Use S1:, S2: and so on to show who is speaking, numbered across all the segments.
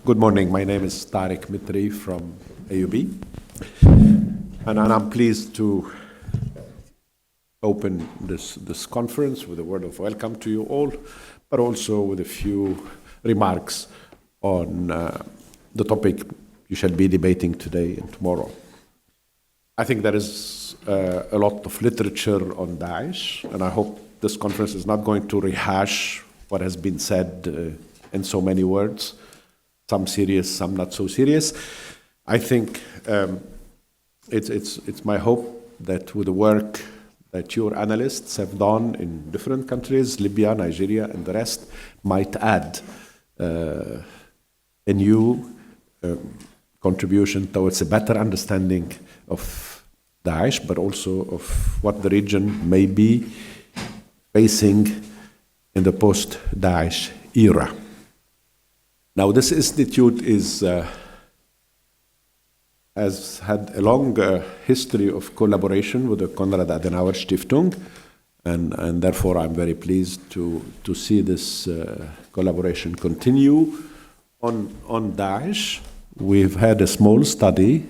S1: Good morning. My name is Tariq Mitri from AUB, and I'm pleased to open this conference with a word of welcome to you all, but also with a few remarks on the topic you shall be debating today and tomorrow. I think there is a lot of literature on Daesh, and I hope this conference is not going to rehash what has been said in so many words, some serious, some not so serious. I think it's my hope that with the work that your analysts have done in different countries, Libya, Nigeria, and the rest, might add a new contribution towards a better understanding of Daesh, but also of what the region may be facing in the post-Daesh era. Now, this institute has had a long history of collaboration with the Konrad Adenauer Stiftung, and therefore I'm very pleased to see this collaboration continue. On Daesh, we've had a small study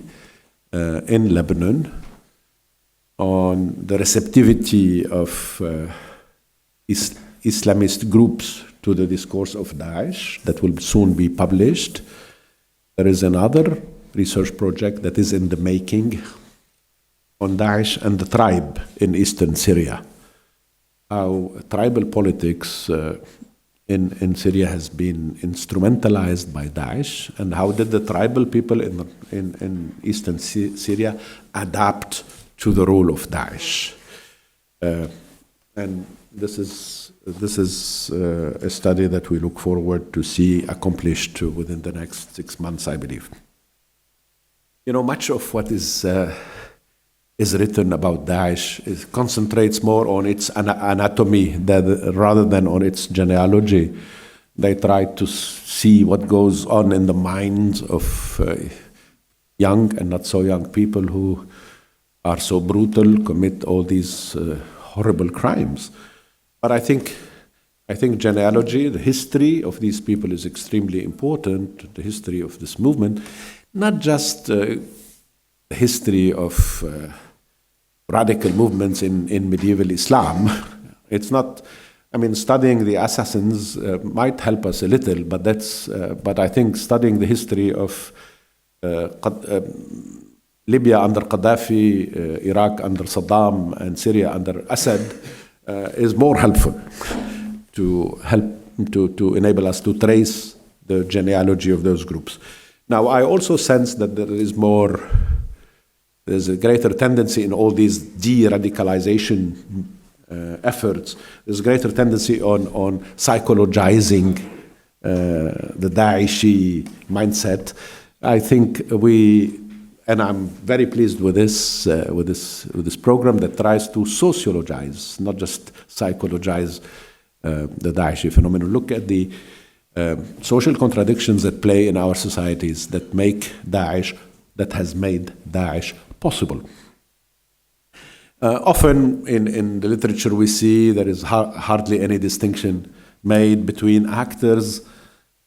S1: in Lebanon on the receptivity of Islamist groups to the discourse of Daesh that will soon be published. There is another research project that is in the making on Daesh and the tribe in eastern Syria. How tribal politics in Syria has been instrumentalized by Daesh, and how did the tribal people in eastern Syria adapt to the role of Daesh. And this is a study that we look forward to see accomplished within the next 6 months, I believe. You know, much of what is written about Daesh concentrates more on its anatomy rather than on its genealogy. They try to see what goes on in the minds of young and not so young people who are so brutal, commit all these horrible crimes. But I think genealogy, the history of these people is extremely important, the history of this movement, not just the history of radical movements in medieval Islam. It's not, I mean, studying the assassins might help us a little, but I think studying the history of Libya under Gaddafi, Iraq under Saddam, and Syria under Assad is more helpful to enable us to trace the genealogy of those groups. Now, I also sense that there's a greater tendency in all these de-radicalization efforts. There's a greater tendency on psychologizing the Daeshi mindset. I think and I'm very pleased with this program that tries to sociologize, not just psychologize the Daeshi phenomenon. Look at the social contradictions that play in our societies that has made Daesh possible. Often in the literature we see there is hardly any distinction made between actors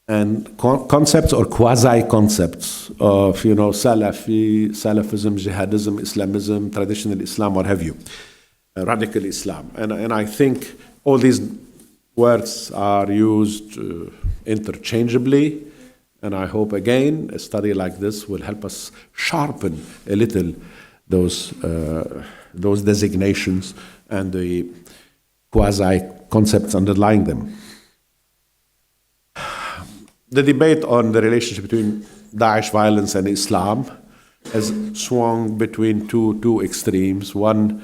S1: and concepts or quasi-concepts of, Salafism, jihadism, Islamism, traditional Islam, what have you, radical Islam. And I think all these words are used interchangeably, and I hope, again, a study like this will help us sharpen a little those designations and the quasi-concepts underlying them. The debate on the relationship between Daesh violence and Islam has swung between two extremes. One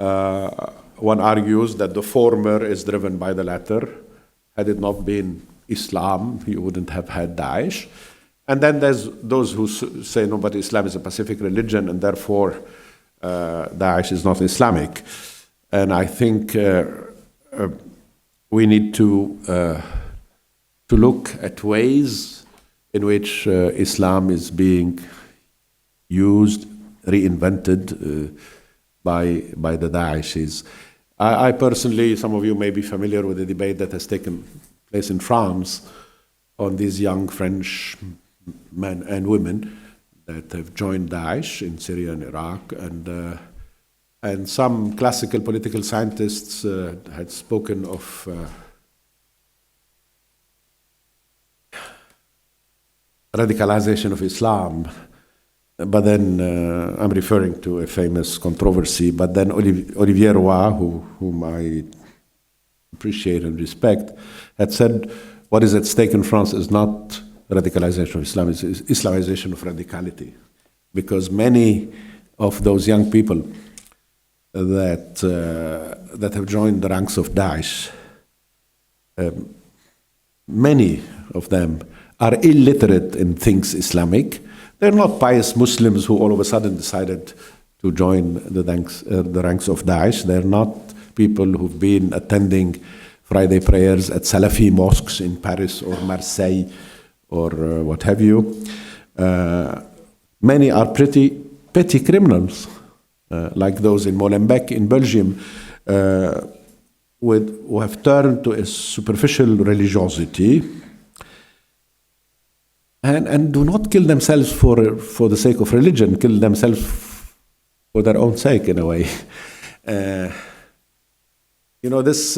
S1: argues that the former is driven by the latter. Had it not been Islam, you wouldn't have had Daesh. And then there's those who say, no, but Islam is a Pacific religion, and therefore Daesh is not Islamic. And I think we need to look at ways in which Islam is being used, reinvented by the Daeshis. I personally, some of you may be familiar with the debate that has taken place in France on these young French men and women that have joined Daesh in Syria and Iraq, and some classical political scientists had spoken of radicalization of Islam. But then I'm referring to a famous controversy. But then Olivier Roy, whom I appreciate and respect, had said, what is at stake in France is not radicalization of Islam, it's Islamization of radicality. Because many of those young people that have joined the ranks of Daesh, many of them are illiterate in things Islamic. They're not pious Muslims who all of a sudden decided to join the ranks of Daesh. They're not people who've been attending Friday prayers at Salafi mosques in Paris or Marseille or what have you. Many are pretty petty criminals, like those in Molenbeek in Belgium, who have turned to a superficial religiosity and do not kill themselves for the sake of religion, kill themselves for their own sake, in a way. There's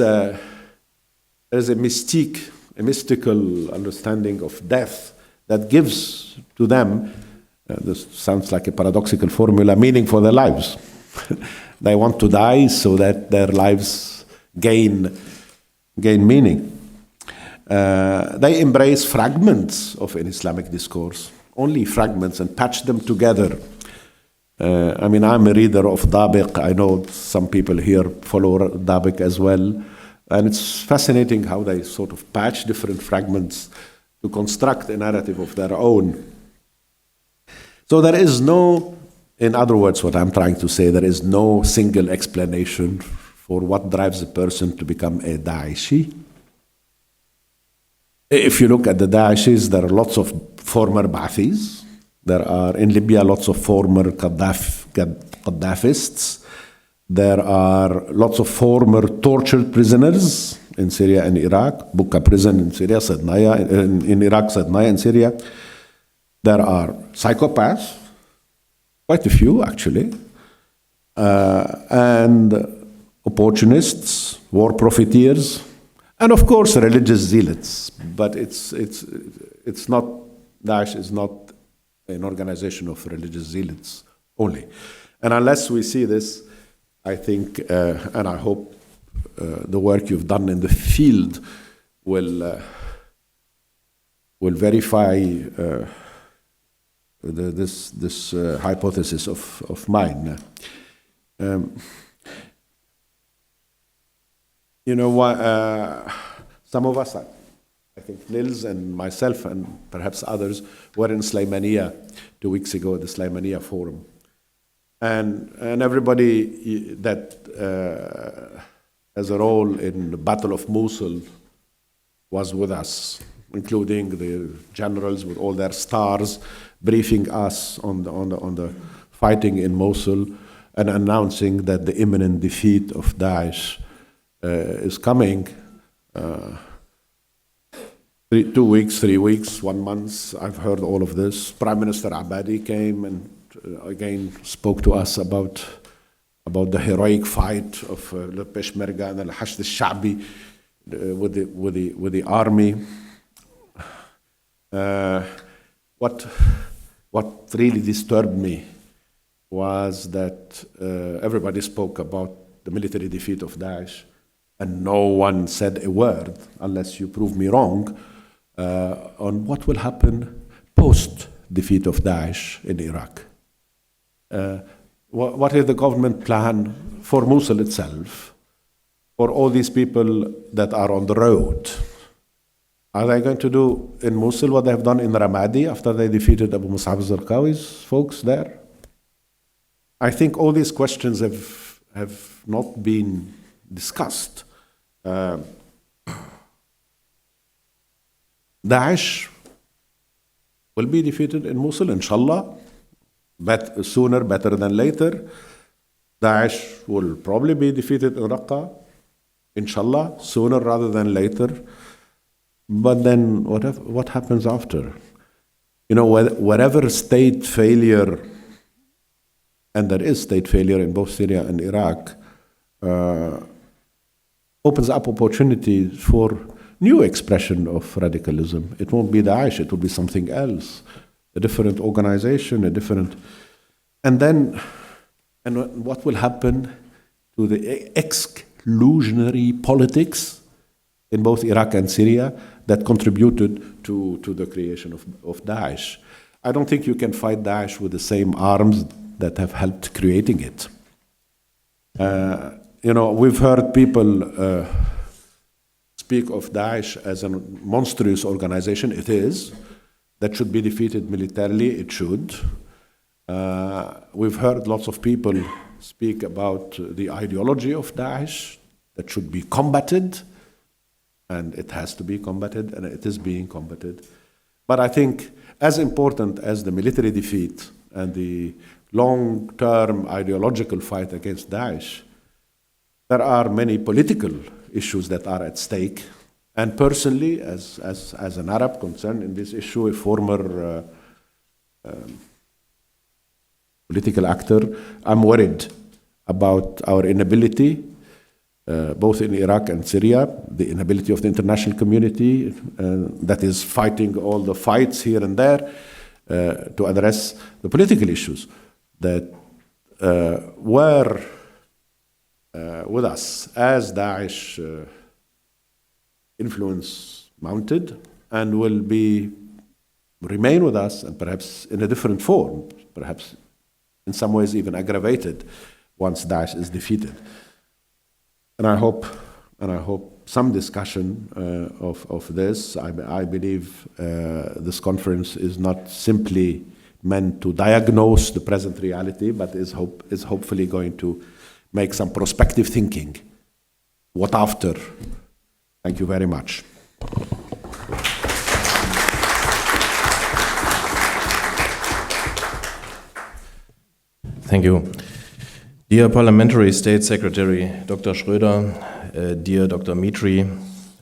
S1: a mystical understanding of death that gives to them, this sounds like a paradoxical formula, meaning for their lives. They want to die so that their lives gain meaning. They embrace fragments of an Islamic discourse, only fragments, and patch them together. I'm a reader of Dabiq. I know some people here follow Dabiq as well. And it's fascinating how they sort of patch different fragments to construct a narrative of their own. So there is no, in other words, what I'm trying to say, there is no single explanation for what drives a person to become a Daeshi. If you look at the Daeshis, there are lots of former Ba'athis. There are, in Libya, lots of former Gaddafists. There are lots of former tortured prisoners in Syria and Iraq. Bucca prison in Syria, Sednaya, in Iraq, Sednaya in Syria. There are psychopaths, quite a few actually, and opportunists, war profiteers, and of course religious zealots. But it's not, Daesh is not an organization of religious zealots only. And unless we see this, I think, and I hope the work you've done in the field will verify this hypothesis of mine. Some of us, I think Nils and myself and perhaps others, were in Sulaimaniya 2 weeks ago at the Sulaimaniya Forum. And everybody that has a role in the Battle of Mosul was with us, including the generals with all their stars, briefing us on the fighting in Mosul and announcing that the imminent defeat of Daesh is coming. 2 weeks, 3 weeks, 1 month, I've heard all of this. Prime Minister Abadi came and again spoke to us about the heroic fight of the Peshmerga and al-Hashd al-Sha'bi with the army. What really disturbed me was that everybody spoke about the military defeat of Daesh, and no one said a word, unless you prove me wrong, on what will happen post-defeat of Daesh in Iraq. What is the government plan for Mosul itself, for all these people that are on the road? Are they going to do in Mosul what they have done in Ramadi after they defeated Abu Mus'ab al-Zarqawi's folks there? I think all these questions have not been discussed. Daesh will be defeated in Mosul, inshallah. But sooner, better than later. Daesh will probably be defeated in Raqqa, inshallah, sooner rather than later. But then what happens after? whatever state failure, and there is state failure in both Syria and Iraq, opens up opportunities for new expression of radicalism. It won't be Daesh, it will be something else, a different organization, and what will happen to the exclusionary politics in both Iraq and Syria that contributed to the creation of Daesh. I don't think you can fight Daesh with the same arms that have helped creating it. We've heard people speak of Daesh as a monstrous organization. It is. That should be defeated militarily. It should. We've heard lots of people speak about the ideology of Daesh that should be combated, and it has to be combated, and it is being combated. But I think as important as the military defeat and the long-term ideological fight against Daesh, there are many political issues that are at stake. And personally, as an Arab concerned in this issue, a former political actor, I'm worried about our inability, both in Iraq and Syria, the inability of the international community that is fighting all the fights here and there to address the political issues that were with us as Daesh influence mounted and will remain with us, and perhaps in a different form, perhaps in some ways even aggravated once Daesh is defeated. And I hope some discussion of this. I believe this conference is not simply meant to diagnose the present reality, but is hopefully going to make some prospective thinking. What after? Thank you very much.
S2: Thank you. Dear Parliamentary State Secretary Dr. Schröder, dear Dr. Mitri,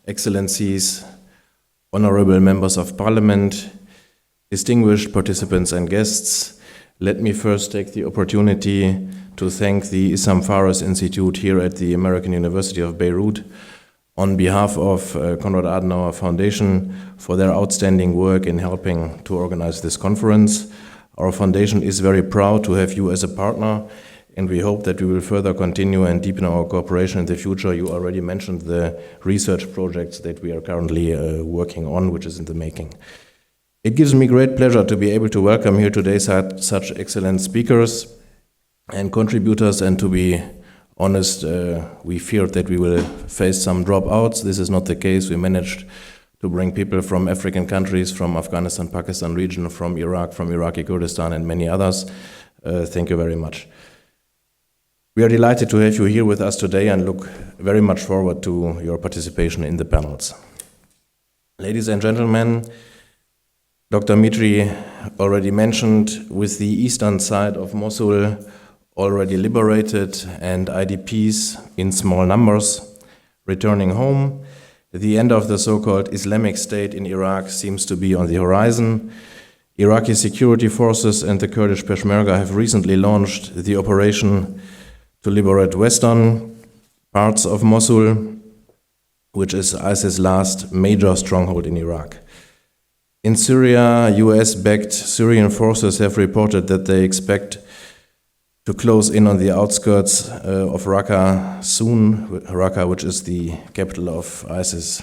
S2: Excellencies, honorable members of Parliament, distinguished participants and guests, let me first take the opportunity to thank the Issam Fares Institute here at the American University of Beirut on behalf of Konrad Adenauer Foundation for their outstanding work in helping to organize this conference. Our foundation is very proud to have you as a partner, and we hope that we will further continue and deepen our cooperation in the future. You already mentioned the research projects that we are currently working on, which is in the making. It gives me great pleasure to be able to welcome here today such excellent speakers and contributors, and to be honest, we feared that we will face some dropouts. This is not the case. We managed to bring people from African countries, from Afghanistan, Pakistan region, from Iraq, from Iraqi Kurdistan, and many others. Thank you very much. We are delighted to have you here with us today and look very much forward to your participation in the panels. Ladies and gentlemen, Dr. Mitri already mentioned, with the eastern side of Mosul already liberated and IDPs in small numbers returning home, the end of the so-called Islamic State in Iraq seems to be on the horizon. Iraqi security forces and the Kurdish Peshmerga have recently launched the operation to liberate western parts of Mosul, which is ISIS' last major stronghold in Iraq. In Syria, US-backed Syrian forces have reported that they expect to close in on the outskirts of Raqqa soon, Raqqa, which is the capital of ISIS.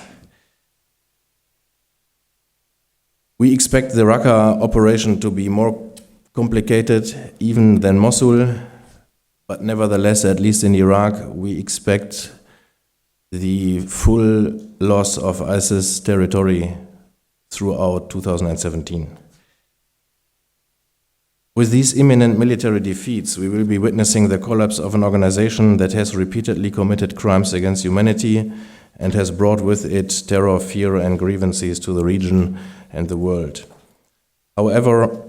S2: We expect the Raqqa operation to be more complicated even than Mosul, but nevertheless, at least in Iraq, we expect the full loss of ISIS territory throughout 2017. With these imminent military defeats, we will be witnessing the collapse of an organization that has repeatedly committed crimes against humanity and has brought with it terror, fear, and grievances to the region and the world. However,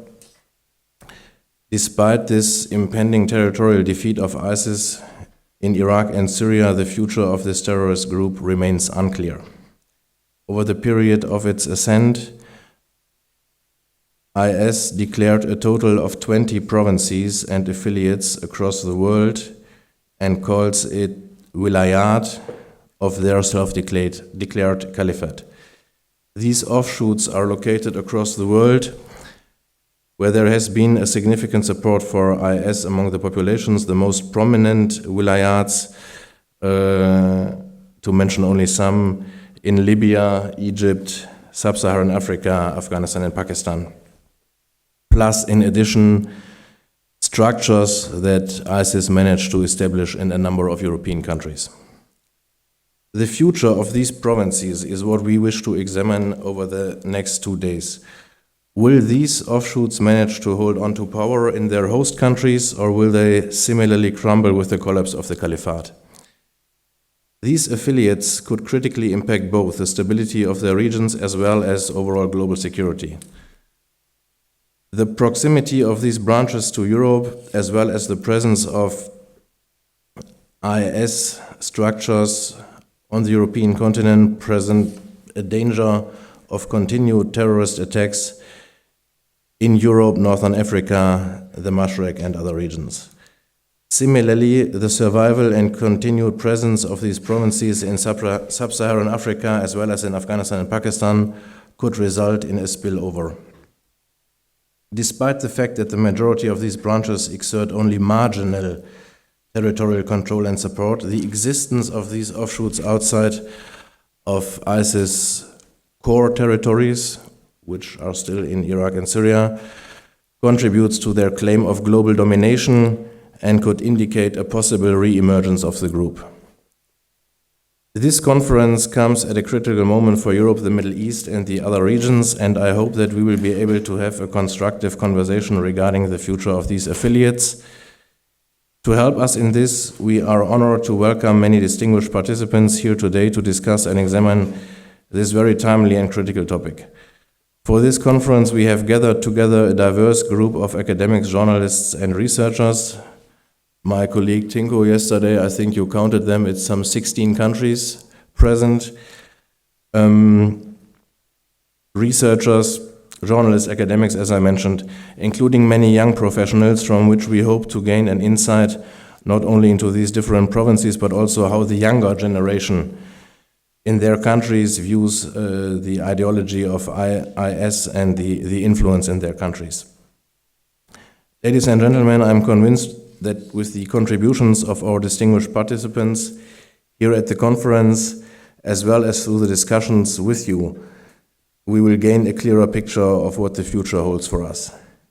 S2: despite this impending territorial defeat of ISIS in Iraq and Syria, the future of this terrorist group remains unclear. Over the period of its ascent, IS declared a total of 20 provinces and affiliates across the world and calls it wilayat of their self-declared caliphate. These offshoots are located across the world where there has been a significant support for IS among the populations. The most prominent wilayats, to mention only some, in Libya, Egypt, Sub-Saharan Africa, Afghanistan, and Pakistan. Plus, in addition, structures that ISIS managed to establish in a number of European countries. The future of these provinces is what we wish to examine over the next 2 days. Will these offshoots manage to hold on to power in their host countries, or will they similarly crumble with the collapse of the caliphate? These affiliates could critically impact both the stability of their regions as well as overall global security. The proximity of these branches to Europe, as well as the presence of IS structures on the European continent, present a danger of continued terrorist attacks in Europe, Northern Africa, the Mashrek, and other regions. Similarly, the survival and continued presence of these provinces in Sub-Saharan Africa, as well as in Afghanistan and Pakistan, could result in a spillover. Despite the fact that the majority of these branches exert only marginal territorial control and support, the existence of these offshoots outside of ISIS core territories, which are still in Iraq and Syria, contributes to their claim of global domination and could indicate a possible re-emergence of the group. This conference comes at a critical moment for Europe, the Middle East, and the other regions, and I hope that we will be able to have a constructive conversation regarding the future of these affiliates. To help us in this, we are honored to welcome many distinguished participants here today to discuss and examine this very timely and critical topic. For this conference, we have gathered together a diverse group of academics, journalists, and researchers. My colleague Tinko yesterday, I think you counted them, it's some 16 countries present. Researchers, journalists, academics, as I mentioned, including many young professionals from which we hope to gain an insight not only into these different provinces, but also how the younger generation in their countries views the ideology of IS and the influence in their countries. Ladies and gentlemen, I'm convinced that with the contributions of our distinguished participants here at the conference, as well as through the discussions with you, we will gain a clearer picture of what the future holds for us.